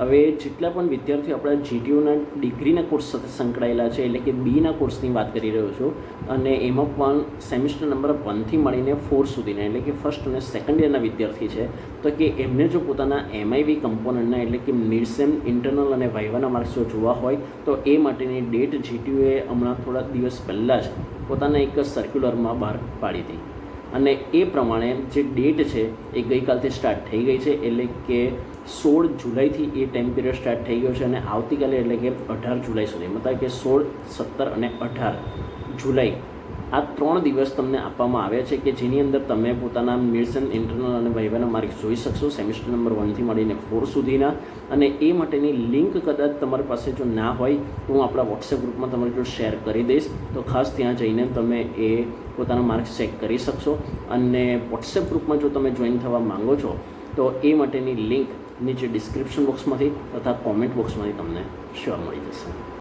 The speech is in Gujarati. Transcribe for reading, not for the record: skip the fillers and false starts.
હવે જેટલા પણ વિદ્યાર્થીઓ આપણા જીટીયુના ડિગ્રીના કોર્સ સાથે સંકળાયેલા છે, એટલે કે બીના કોર્સની વાત કરી રહ્યો છું, અને એમાં પણ સેમિસ્ટર નંબર 1થી મળીને 4 સુધીના, એટલે કે ફર્સ્ટ અને સેકન્ડ યરના વિદ્યાર્થી છે, તો કે એમને જો પોતાના એમઆઈવી કમ્પોનન્ટના, એટલે કે મિડ સેમ, ઇન્ટરનલ અને વાઇવાના માર્ક્સ જો જોવા હોય તો એ માટેની ડેટ જીટીયુએ હમણાં થોડા દિવસ પહેલાં જ પોતાના એક સર્ક્યુલરમાં બહાર પાડી હતી, અને એ પ્રમાણે જે ડેટ છે એ ગઈકાલથી સ્ટાર્ટ થઈ ગઈ છે, એટલે કે 16 જુલાઈથી એ ટાઈમ પીરિયડ સ્ટાર્ટ થઈ ગયો છે, અને આવતીકાલે એટલે કે 18 જુલાઈ સુધી, મતલબ કે 16, 17 અને 18 જુલાઈ આ 3 દિવસ તમને આપવામાં આવ્યા છે, કે જેની અંદર તમે પોતાના મિડસેમ, ઇન્ટરનલ અને વાઇવાના માર્ક્સ જોઈ શકશો સેમિસ્ટર નંબર 1થી મળીને 4 સુધીના. અને એ માટેની લિંક કદાચ તમારી પાસે જો ના હોય તો હું આપણા વોટ્સએપ ગ્રુપમાં તમારી જોડે શેર કરી દઈશ, તો ખાસ ત્યાં જઈને તમે એ પોતાના માર્ક્સ ચેક કરી શકશો. અને વોટ્સએપ ગ્રુપમાં જો તમે જોઈન થવા માંગો છો તો એ માટેની લિંક નીચે ડિસ્ક્રિપ્શન બોક્સમાંથી તથા કોમેન્ટ બોક્સમાંથી તમને શ્યોર મળી જશે.